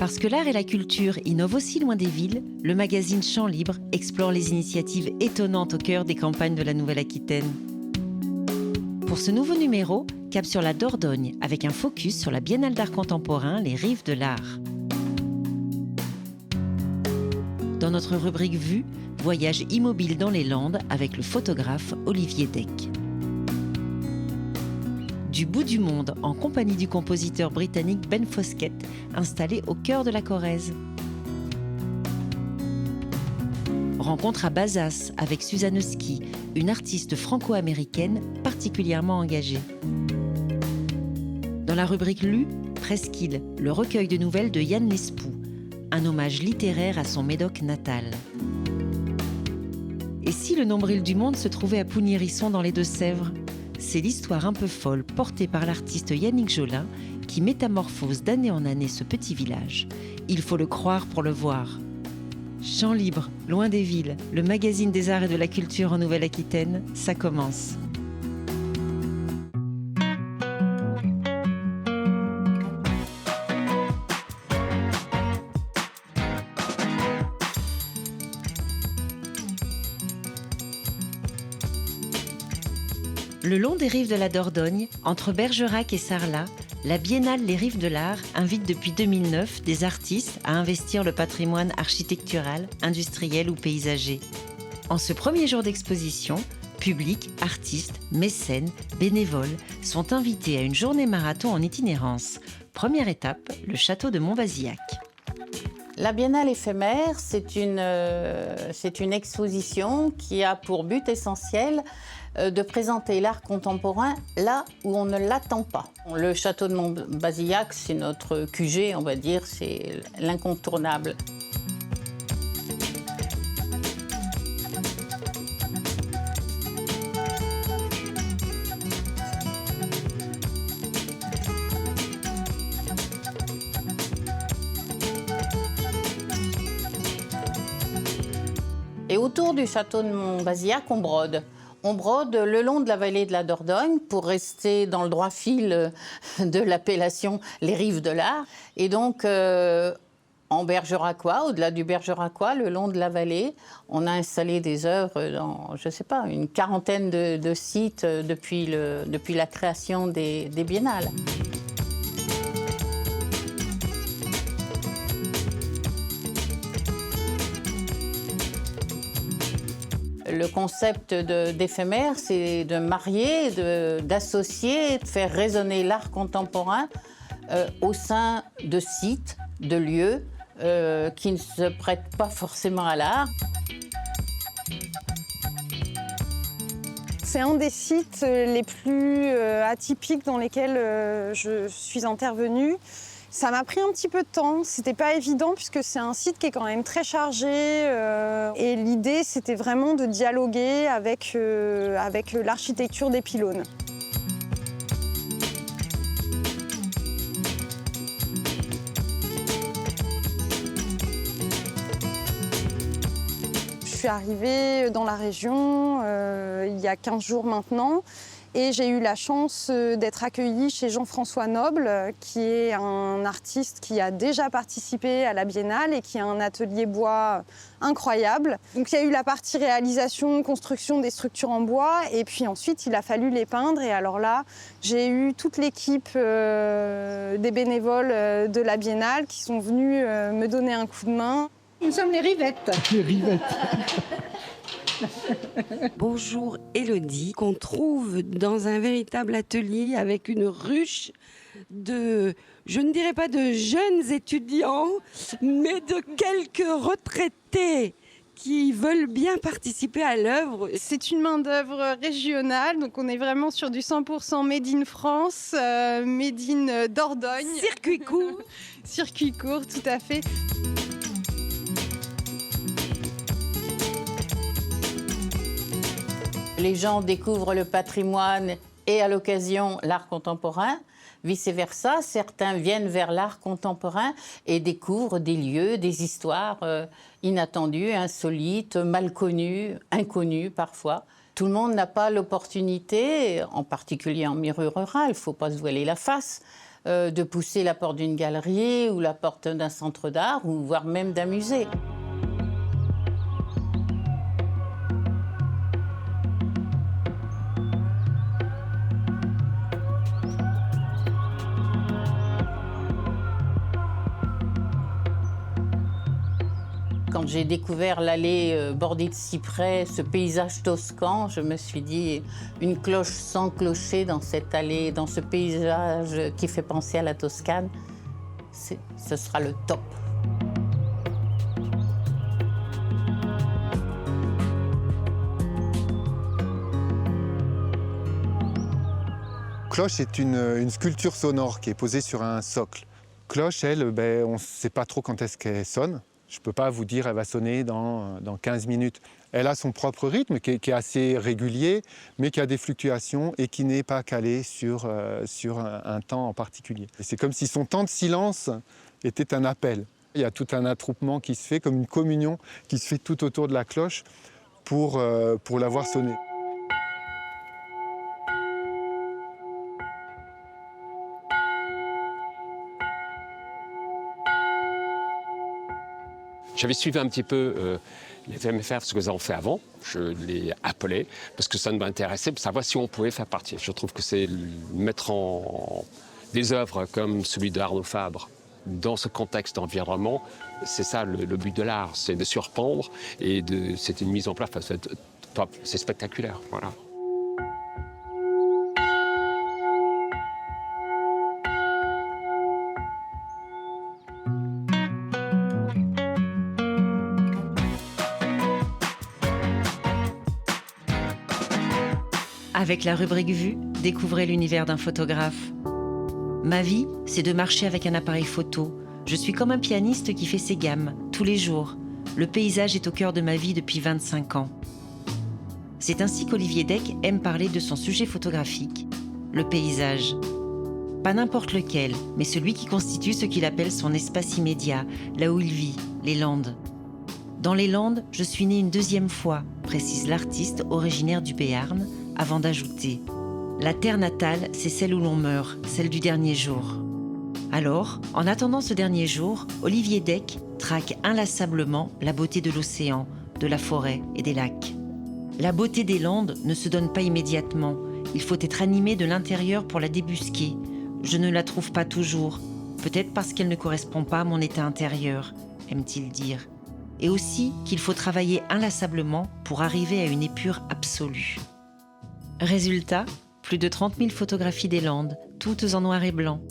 Parce que l'art et la culture innovent aussi loin des villes, le magazine Champs Libres explore les initiatives étonnantes au cœur des campagnes de la Nouvelle-Aquitaine. Pour ce nouveau numéro, cap sur la Dordogne, avec un focus sur la Biennale d'art contemporain, les Rives de l'Art. Dans notre rubrique Vue, voyage immobile dans les Landes avec le photographe Olivier Deck. Du bout du monde, en compagnie du compositeur britannique Ben Foskett, installé au cœur de la Corrèze. Rencontre à Bazas avec Suzanne Ski, une artiste franco-américaine particulièrement engagée. Dans la rubrique Lue, Presqu'île, le recueil de nouvelles de Yann Lespoux, un hommage littéraire à son Médoc natal. Et si le nombril du monde se trouvait à Pougny-Risson dans les Deux-Sèvres ? C'est l'histoire un peu folle portée par l'artiste Yannick Jolin qui métamorphose d'année en année ce petit village. Il faut le croire pour le voir. Champs Libres, loin des villes, le magazine des arts et de la culture en Nouvelle-Aquitaine, ça commence. Le long des rives de la Dordogne, entre Bergerac et Sarlat, la Biennale Les Rives de l'Art invite depuis 2009 des artistes à investir le patrimoine architectural, industriel ou paysager. En ce premier jour d'exposition, public, artistes, mécènes, bénévoles sont invités à une journée marathon en itinérance. Première étape, le château de Montbazillac. La Biennale éphémère, c'est une exposition qui a pour but essentiel de présenter l'art contemporain là où on ne l'attend pas. Le château de Montbazillac, c'est notre QG, on va dire, c'est l'incontournable. Et autour du château de Montbazillac, on brode. On brode le long de la vallée de la Dordogne pour rester dans le droit fil de l'appellation les Rives de l'Art. Et donc, en Bergeracois, au-delà du Bergeracois, le long de la vallée, on a installé des œuvres dans, je ne sais pas, une quarantaine de sites depuis la création des biennales. Le concept d'éphémère, c'est de marier, d'associer, de faire résonner l'art contemporain au sein de sites, de lieux qui ne se prêtent pas forcément à l'art. C'est un des sites les plus atypiques dans lesquels je suis intervenue. Ça m'a pris un petit peu de temps, c'était pas évident puisque c'est un site qui est quand même très chargé et l'idée c'était vraiment de dialoguer avec l'architecture des pylônes. Je suis arrivée dans la région il y a 15 jours maintenant. Et j'ai eu la chance d'être accueillie chez Jean-François Noble, qui est un artiste qui a déjà participé à la Biennale et qui a un atelier bois incroyable. Donc il y a eu la partie réalisation, construction des structures en bois, et puis ensuite il a fallu les peindre. Et alors là, j'ai eu toute l'équipe des bénévoles de la Biennale qui sont venus me donner un coup de main. Nous sommes les Rivettes. Les Rivettes. Bonjour Élodie, qu'on trouve dans un véritable atelier avec une ruche de, je ne dirais pas de jeunes étudiants, mais de quelques retraités qui veulent bien participer à l'œuvre. C'est une main-d'œuvre régionale, donc on est vraiment sur du 100% made in France, made in Dordogne. Circuit court. Circuit court, tout à fait. Les gens découvrent le patrimoine et à l'occasion l'art contemporain. Vice-versa, certains viennent vers l'art contemporain et découvrent des lieux, des histoires inattendues, insolites, mal connues, inconnues parfois. Tout le monde n'a pas l'opportunité, en particulier en milieu rural, il ne faut pas se voiler la face, de pousser la porte d'une galerie ou la porte d'un centre d'art, ou voire même d'un musée. Quand j'ai découvert l'allée bordée de cyprès, ce paysage toscan, je me suis dit, une cloche sans clocher dans cette allée, dans ce paysage qui fait penser à la Toscane, ce sera le top. Cloche est une sculpture sonore qui est posée sur un socle. Cloche, elle, on ne sait pas trop quand est-ce qu'elle sonne. Je ne peux pas vous dire elle va sonner dans 15 minutes. Elle a son propre rythme qui est assez régulier, mais qui a des fluctuations et qui n'est pas calé sur un temps en particulier. C'est comme si son temps de silence était un appel. Il y a tout un attroupement qui se fait, comme une communion qui se fait tout autour de la cloche pour la voir sonner. J'avais suivi un petit peu les VMFR, ce qu'ils ont fait avant. Je les appelais parce que ça m'intéressait pour savoir si on pouvait faire partie. Je trouve que c'est mettre en des œuvres comme celui d'Arnaud Fabre dans ce contexte d'environnement. C'est ça le but de l'art, c'est de surprendre et c'est une mise en place. C'est spectaculaire, voilà. Avec la rubrique Vue, découvrez l'univers d'un photographe. Ma vie, c'est de marcher avec un appareil photo. Je suis comme un pianiste qui fait ses gammes, tous les jours. Le paysage est au cœur de ma vie depuis 25 ans. C'est ainsi qu'Olivier Deck aime parler de son sujet photographique, le paysage. Pas n'importe lequel, mais celui qui constitue ce qu'il appelle son espace immédiat, là où il vit, les Landes. Dans les Landes, je suis née une deuxième fois, précise l'artiste originaire du Béarn, avant d'ajouter « La terre natale, c'est celle où l'on meurt, celle du dernier jour ». Alors, en attendant ce dernier jour, Olivier Deck traque inlassablement la beauté de l'océan, de la forêt et des lacs. La beauté des Landes ne se donne pas immédiatement. Il faut être animé de l'intérieur pour la débusquer. Je ne la trouve pas toujours, peut-être parce qu'elle ne correspond pas à mon état intérieur, aime-t-il dire. Et aussi qu'il faut travailler inlassablement pour arriver à une épure absolue. Résultat, plus de 30 000 photographies des Landes, toutes en noir et blanc.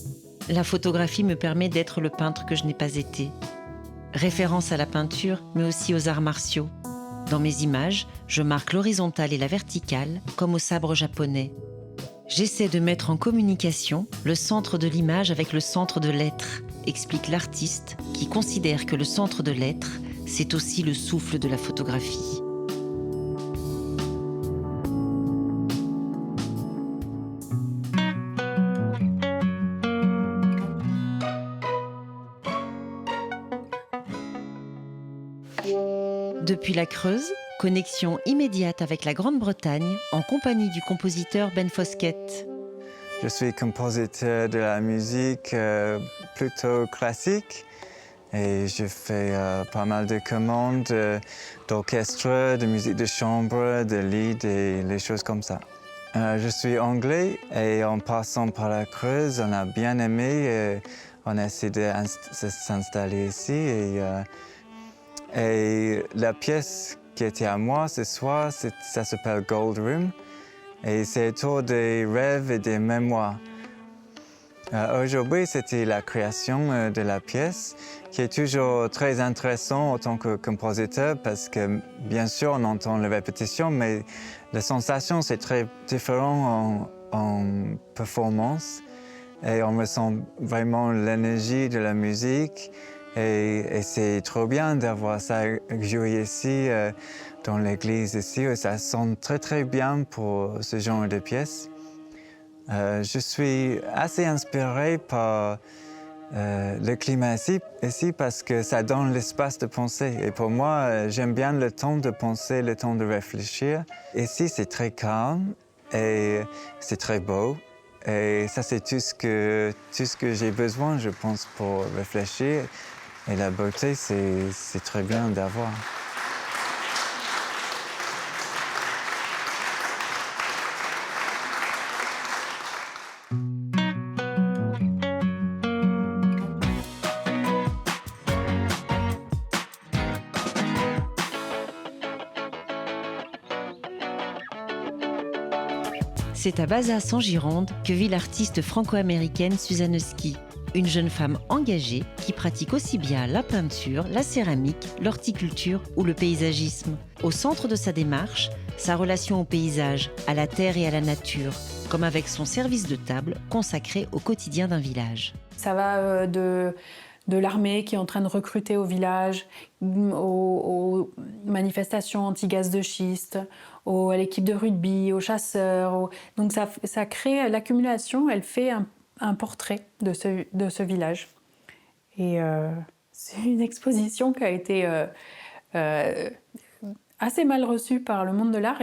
La photographie me permet d'être le peintre que je n'ai pas été. Référence à la peinture, mais aussi aux arts martiaux. Dans mes images, je marque l'horizontale et la verticale, comme au sabre japonais. J'essaie de mettre en communication le centre de l'image avec le centre de l'être, explique l'artiste, qui considère que le centre de l'être, c'est aussi le souffle de la photographie. Depuis la Creuse, connexion immédiate avec la Grande-Bretagne en compagnie du compositeur Ben Fosquet. Je suis compositeur de la musique plutôt classique et je fais pas mal de commandes d'orchestre, de musique de chambre, de lead et les choses comme ça. Je suis anglais et en passant par la Creuse, on a bien aimé. On a essayé de s'installer ici et la pièce qui était à moi ce soir, ça s'appelle Gold Room et c'est autour des rêves et des mémoires. Aujourd'hui, c'était la création de la pièce qui est toujours très intéressant en tant que compositeur parce que bien sûr on entend la répétition mais la sensation c'est très différent en performance et on ressent vraiment l'énergie de la musique. Et c'est trop bien d'avoir ça joué ici, dans l'église ici. Et ça sonne très très bien pour ce genre de pièces. Je suis assez inspiré par le climat ici parce que ça donne l'espace de penser. Et pour moi, j'aime bien le temps de penser, le temps de réfléchir. Ici, c'est très calme et c'est très beau. Et ça, c'est tout ce que j'ai besoin, je pense, pour réfléchir. Et la beauté, c'est très bien d'avoir. C'est à Bazas en Gironde que vit l'artiste franco-américaine Suzanne Ski, une jeune femme engagée qui pratique aussi bien la peinture, la céramique, l'horticulture ou le paysagisme. Au centre de sa démarche, sa relation au paysage, à la terre et à la nature, comme avec son service de table consacré au quotidien d'un village. Ça va de l'armée qui est en train de recruter au village, aux manifestations anti-gaz de schiste, à l'équipe de rugby, aux chasseurs. Donc ça crée l'accumulation, elle fait un portrait de ce village. Et c'est une exposition qui a été assez mal reçue par le monde de l'art,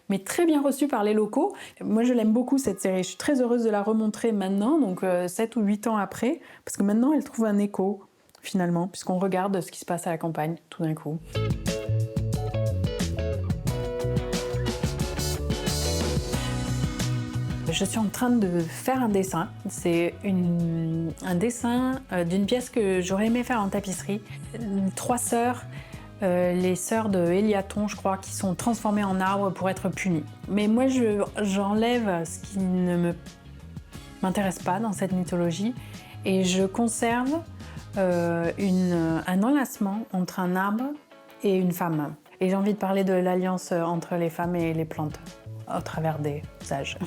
mais très bien reçue par les locaux. Moi, je l'aime beaucoup, cette série. Je suis très heureuse de la remontrer maintenant, donc 7 ou 8 ans après, parce que maintenant, elle trouve un écho, finalement, puisqu'on regarde ce qui se passe à la campagne, tout d'un coup. Je suis en train de faire un dessin. C'est un dessin d'une pièce que j'aurais aimé faire en tapisserie. 3 sœurs, les sœurs de Eliaton, je crois, qui sont transformées en arbres pour être punies. Mais moi, j'enlève ce qui ne m'intéresse pas dans cette mythologie et je conserve un enlacement entre un arbre et une femme. Et j'ai envie de parler de l'alliance entre les femmes et les plantes, au travers des âges.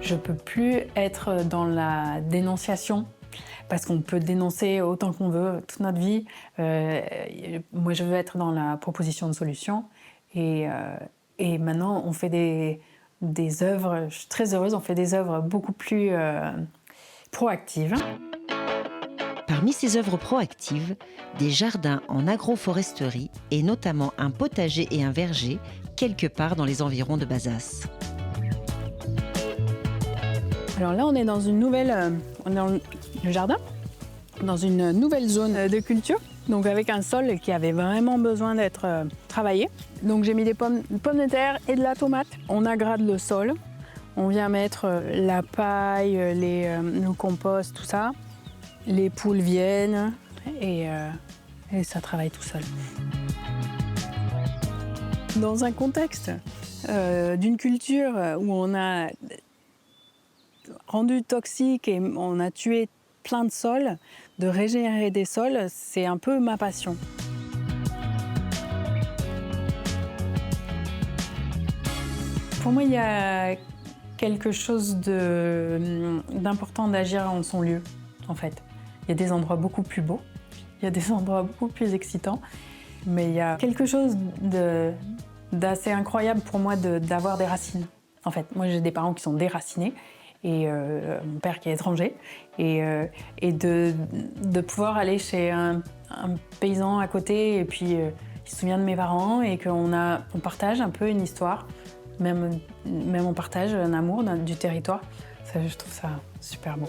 Je ne peux plus être dans la dénonciation, parce qu'on peut dénoncer autant qu'on veut toute notre vie. Moi, je veux être dans la proposition de solution. Et maintenant, on fait des œuvres, je suis très heureuse, on fait des œuvres beaucoup plus proactives. Parmi ces œuvres proactives, des jardins en agroforesterie et notamment un potager et un verger quelque part dans les environs de Bazas. Alors là, on est dans une nouvelle, on est dans le jardin, dans une nouvelle zone de culture, donc avec un sol qui avait vraiment besoin d'être travaillé. Donc j'ai mis des pommes de terre et de la tomate. On agrade le sol, on vient mettre la paille, le compost, tout ça. Les poules viennent et ça travaille tout seul. Dans un contexte d'une culture où on a rendu toxique et on a tué plein de sols, de régénérer des sols, c'est un peu ma passion. Pour moi, il y a quelque chose d'important d'agir en son lieu, en fait. Il y a des endroits beaucoup plus beaux, il y a des endroits beaucoup plus excitants, mais il y a quelque chose d'assez incroyable pour moi d'avoir des racines. En fait, moi j'ai des parents qui sont déracinés, et mon père qui est étranger, et de pouvoir aller chez un paysan à côté, et puis il se souvient de mes parents, et qu'on partage un peu une histoire, même on partage un amour du territoire. Ça, je trouve ça super beau.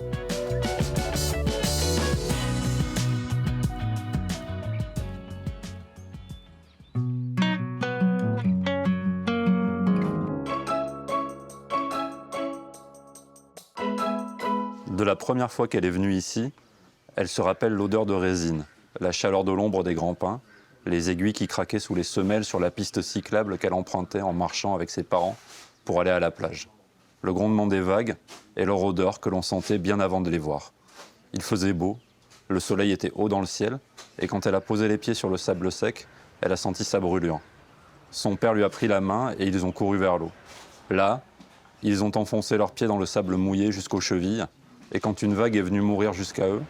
De la première fois qu'elle est venue ici, elle se rappelle l'odeur de résine, la chaleur de l'ombre des grands pins, les aiguilles qui craquaient sous les semelles sur la piste cyclable qu'elle empruntait en marchant avec ses parents pour aller à la plage. Le grondement des vagues et leur odeur que l'on sentait bien avant de les voir. Il faisait beau, le soleil était haut dans le ciel, et quand elle a posé les pieds sur le sable sec, elle a senti sa brûlure. Son père lui a pris la main et ils ont couru vers l'eau. Là, ils ont enfoncé leurs pieds dans le sable mouillé jusqu'aux chevilles, et quand une vague est venue mourir jusqu'à eux,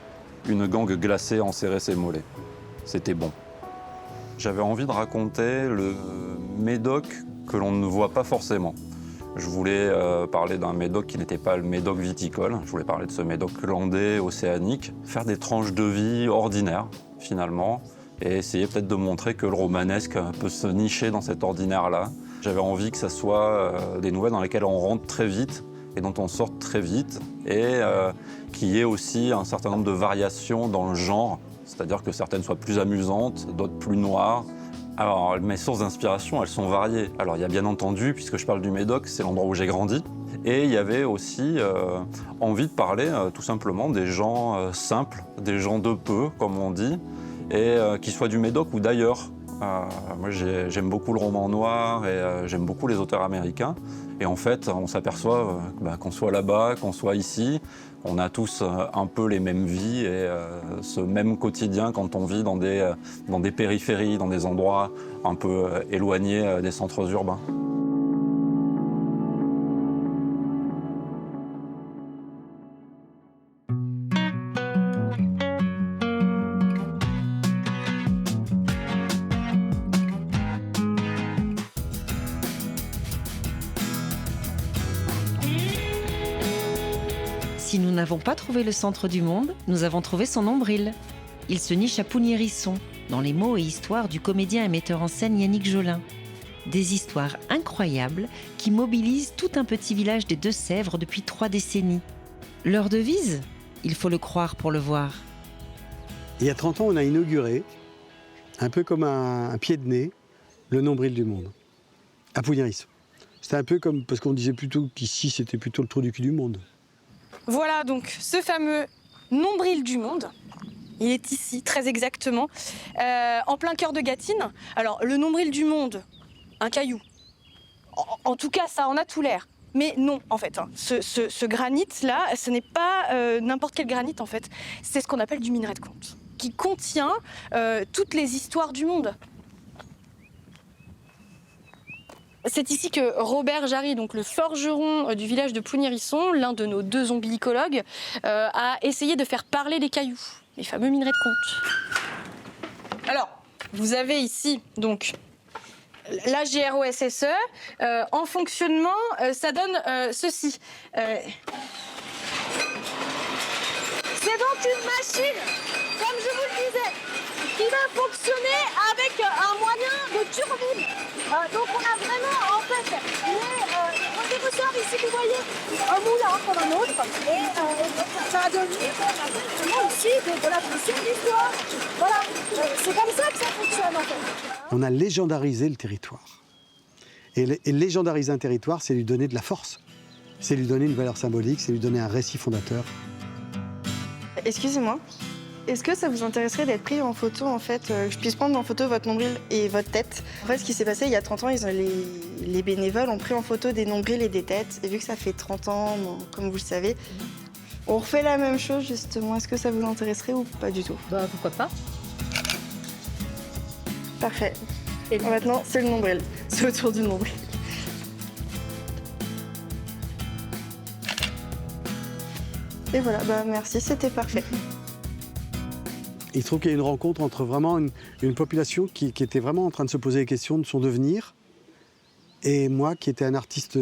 une gangue glacée a enserré ses mollets. C'était bon. J'avais envie de raconter le médoc que l'on ne voit pas forcément. Je voulais parler d'un médoc qui n'était pas le médoc viticole. Je voulais parler de ce médoc landais océanique, faire des tranches de vie ordinaires, finalement, et essayer peut-être de montrer que le romanesque peut se nicher dans cet ordinaire-là. J'avais envie que ça soit des nouvelles dans lesquelles on rentre très vite et dont on sort très vite, et qu'il y ait aussi un certain nombre de variations dans le genre, c'est-à-dire que certaines soient plus amusantes, d'autres plus noires. Alors, mes sources d'inspiration, elles sont variées. Alors, il y a bien entendu, puisque je parle du Médoc, c'est l'endroit où j'ai grandi. Et il y avait aussi envie de parler tout simplement des gens simples, des gens de peu, comme on dit, et qu'ils soient du Médoc ou d'ailleurs. Moi, j'aime beaucoup le roman noir et j'aime beaucoup les auteurs américains. Et en fait, on s'aperçoit qu'on soit là-bas, qu'on soit ici, on a tous un peu les mêmes vies et ce même quotidien quand on vit dans des périphéries, dans des endroits un peu éloignés des centres urbains. Si nous n'avons pas trouvé le centre du monde, nous avons trouvé son nombril. Il se niche à Pougny-Risson, dans les mots et histoires du comédien et metteur en scène Yannick Jolin. Des histoires incroyables qui mobilisent tout un petit village des Deux-Sèvres depuis 3 décennies. Leur devise ? Il faut le croire pour le voir. Il y a 30 ans, on a inauguré, un peu comme un pied de nez, le nombril du monde, à Pougny-Risson. C'était un peu comme, parce qu'on disait plutôt qu'ici, c'était plutôt le trou du cul du monde. Voilà donc ce fameux nombril du monde. Il est ici, très exactement, en plein cœur de Gâtine. Alors, le nombril du monde, un caillou. En tout cas, ça en a tout l'air. Mais non, en fait, ce granit-là, ce n'est pas n'importe quel granit, en fait. C'est ce qu'on appelle du minerai de Conte, qui contient toutes les histoires du monde. C'est ici que Robert Jarry, donc le forgeron du village de Pougny-Risson, l'un de nos 2 omblycologues, a essayé de faire parler les cailloux, les fameux minerais de Conte. Alors, vous avez ici donc la GROSSE. En fonctionnement, ça donne ceci. C'est donc une machine, comme je vous le disais, qui va fonctionner avec un moyen de turbine. Donc on a vraiment en fait les ressorts ici, vous voyez, un moulin comme un autre, et ça a donné vraiment ici de la pression d'histoire. Voilà, c'est comme ça que ça fonctionne en fait. On a légendarisé le territoire. Et légendariser un territoire, c'est lui donner de la force. C'est lui donner une valeur symbolique, c'est lui donner un récit fondateur. Excusez-moi, est-ce que ça vous intéresserait d'être pris en photo, en fait, que je puisse prendre en photo votre nombril et votre tête? En fait, ce qui s'est passé il y a 30 ans, les bénévoles ont pris en photo des nombrils et des têtes. Et vu que ça fait 30 ans, bon, comme vous le savez, on refait la même chose, justement. Est-ce que ça vous intéresserait ou pas du tout? Bah, pourquoi pas. Parfait. Et maintenant, c'est le nombril. C'est autour du nombril. Et voilà, bah merci, c'était parfait. Il se trouve qu'il y a une rencontre entre vraiment une population qui était vraiment en train de se poser les questions de son devenir, et moi qui étais un artiste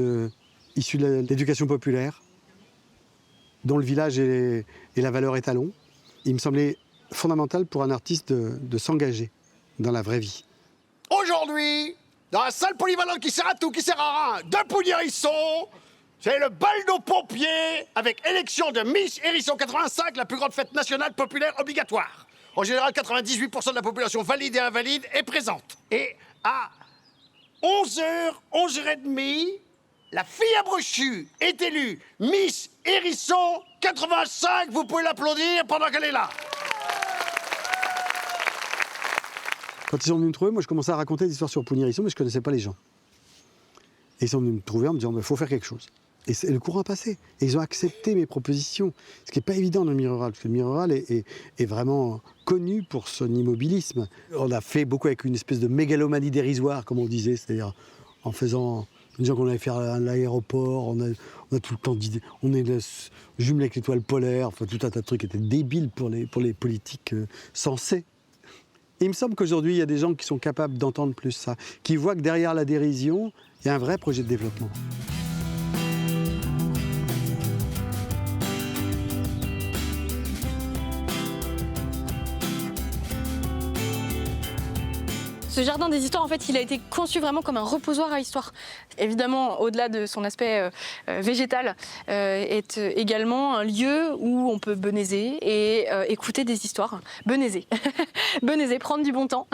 issu de l'éducation populaire, dont le village est la valeur étalon. Il me semblait fondamental pour un artiste de s'engager dans la vraie vie. Aujourd'hui, dans la salle polyvalente qui sert à tout, qui sert à rien, de Pougny-Risson, c'est le bal aux pompiers avec élection de Miss Hérisson 85, la plus grande fête nationale populaire obligatoire. En général, 98% de la population valide et invalide est présente. Et à 11h, 11h30, la fille à brochu est élue Miss Hérisson 85. Vous pouvez l'applaudir pendant qu'elle est là. Quand ils sont venus me trouver, moi je commençais à raconter des histoires sur Pougny-Risson, mais je ne connaissais pas les gens. Et ils sont venus me trouver en me disant il faut faire quelque chose. Et le courant a passé. Et ils ont accepté mes propositions. Ce qui n'est pas évident dans le milieu rural, parce que le milieu rural est vraiment connu pour son immobilisme. On a fait beaucoup avec une espèce de mégalomanie dérisoire, comme on disait, c'est-à-dire en disant qu'on allait faire l'aéroport, on a tout le temps d'idées. On est jumelé avec l'étoile polaire, enfin tout un tas de trucs qui étaient débiles pour les politiques sensés. Et il me semble qu'aujourd'hui, il y a des gens qui sont capables d'entendre plus ça, qui voient que derrière la dérision, il y a un vrai projet de développement. Ce jardin des histoires, en fait, il a été conçu vraiment comme un reposoir à histoire. Évidemment, au-delà de son aspect végétal, est également un lieu où on peut benaiser et écouter des histoires. Benaiser. Benaiser, prendre du bon temps.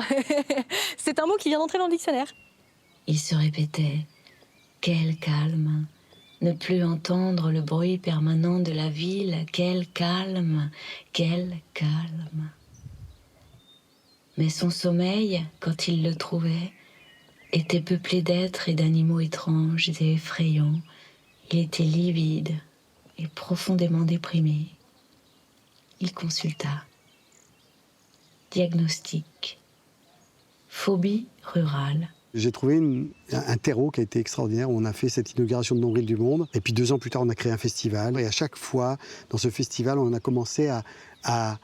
C'est un mot qui vient d'entrer dans le dictionnaire. Il se répétait « Quel calme ! Ne plus entendre le bruit permanent de la ville, quel calme ! Quel calme !» Mais son sommeil, quand il le trouvait, était peuplé d'êtres et d'animaux étranges et effrayants. Il était livide et profondément déprimé. Il consulta. Diagnostic. Phobie rurale. J'ai trouvé un terreau qui a été extraordinaire, où on a fait cette inauguration de Nombril du Monde. Et puis 2 ans plus tard, on a créé un festival. Et à chaque fois, dans ce festival, on a commencé à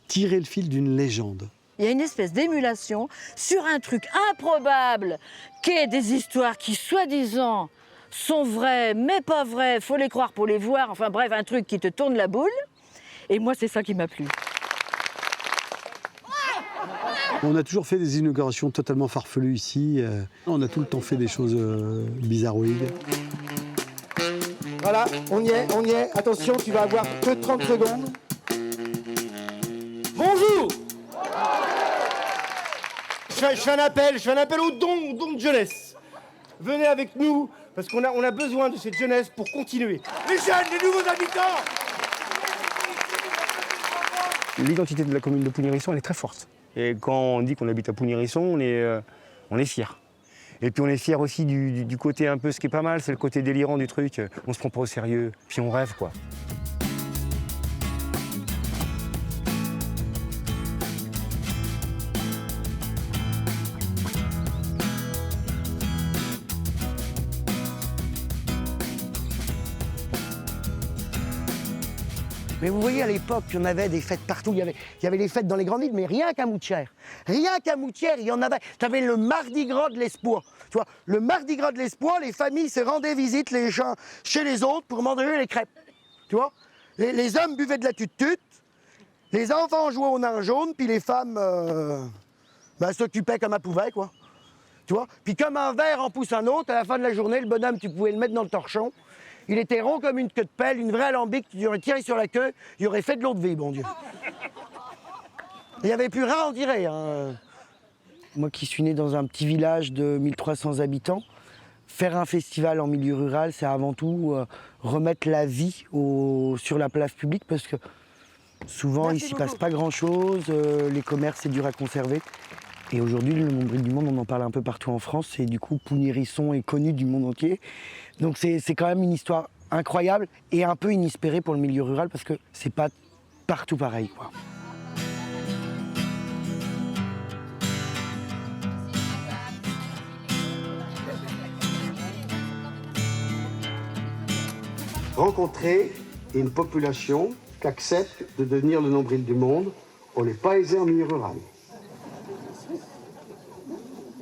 tirer le fil d'une légende. Il y a une espèce d'émulation sur un truc improbable, qu'est des histoires qui, soi-disant, sont vraies, mais pas vraies, faut les croire pour les voir, enfin bref, un truc qui te tourne la boule. Et moi, c'est ça qui m'a plu. On a toujours fait des inaugurations totalement farfelues ici. On a tout le temps fait des choses bizarroïdes. Voilà, on y est. Attention, tu vas avoir que 30 secondes. Bonjour. Je fais un appel au don de jeunesse. Venez avec nous, parce qu'on a besoin de cette jeunesse pour continuer. Les jeunes, les nouveaux habitants. L'identité de la commune de Pougny-Hérisson, elle est très forte. Et quand on dit qu'on habite à Pougny-Hérisson, on est fiers. Et puis on est fiers aussi du côté un peu, ce qui est pas mal, c'est le côté délirant du truc. On se prend pas au sérieux, puis on rêve, quoi. Mais vous voyez, à l'époque, on avait des fêtes partout. Il y avait les fêtes dans les grandes villes, mais rien qu'à Moutières. Rien qu'à Moutières, il y en avait. Tu avais le Mardi Gras de l'Espoir. Tu vois, le Mardi Gras de l'Espoir, les familles se rendaient visite les gens chez les autres pour manger les crêpes. Tu vois, les hommes buvaient de la tute-tute, les enfants jouaient au nain jaune, puis les femmes s'occupaient comme elles pouvaient, quoi. Tu vois, puis comme un verre en pousse un autre, à la fin de la journée, le bonhomme, tu pouvais le mettre dans le torchon. Il était rond comme une queue de pelle, une vraie alambic, tu aurais tiré sur la queue, il aurait fait de l'eau de vie, bon Dieu. Il n'y avait plus rien à en tirer. Hein. Moi qui suis né dans un petit village de 1300 habitants, faire un festival en milieu rural, c'est avant tout remettre la vie sur la place publique, parce que souvent il ne s'y passe pas grand-chose, les commerces c'est dur à conserver. Et aujourd'hui, le Nombril du Monde, on en parle un peu partout en France, et du coup, Pougny-Hérisson est connu du monde entier. Donc c'est quand même une histoire incroyable et un peu inespérée pour le milieu rural, parce que c'est pas partout pareil, quoi. Rencontrer une population qui accepte de devenir le Nombril du Monde, on n'est pas aisé en milieu rural.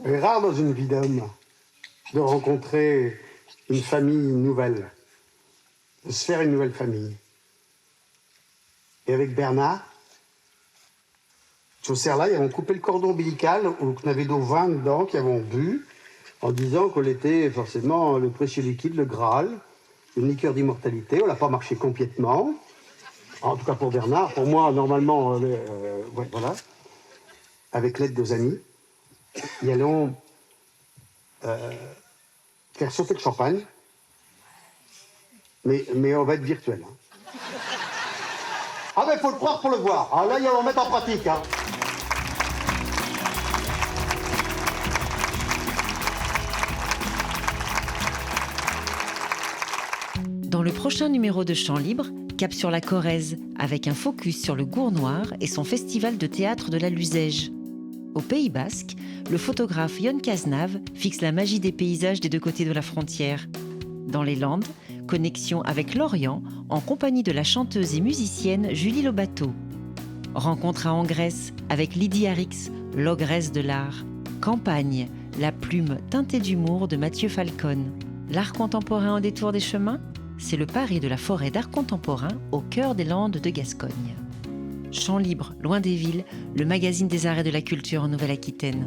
C'est rare dans une vie d'homme de rencontrer une famille nouvelle, de se faire une nouvelle famille. Et avec Bernard, sur Serre-là, ils avons coupé le cordon ombilical, où on avait d'eau vin dedans, qui avons bu, en disant qu'on était forcément le précieux liquide, le Graal, une liqueur d'immortalité. On n'a pas marché complètement, en tout cas pour Bernard. Pour moi, normalement, ouais, voilà, avec l'aide de nos amis. Nous allons faire sauter le champagne, mais on va être virtuel. Hein. Ah ben, il faut le croire pour le voir. Ah là, on va mettre en pratique. Hein. Dans le prochain numéro de Chant Libre, cap sur la Corrèze, avec un focus sur le Gour Noir et son festival de théâtre de la Luzège. Au Pays Basque, le photographe Yon Cazenave fixe la magie des paysages des deux côtés de la frontière. Dans les Landes, connexion avec l'Orient en compagnie de la chanteuse et musicienne Julie Lobato. Rencontre à Angresse avec Lydie Arix, l'ogresse de l'art. Campagne, la plume teintée d'humour de Mathieu Falcon. L'art contemporain au détour des chemins, c'est le pari de la forêt d'art contemporain au cœur des Landes de Gascogne. Champs libres, loin des villes, le magazine des arts et de la culture en Nouvelle-Aquitaine.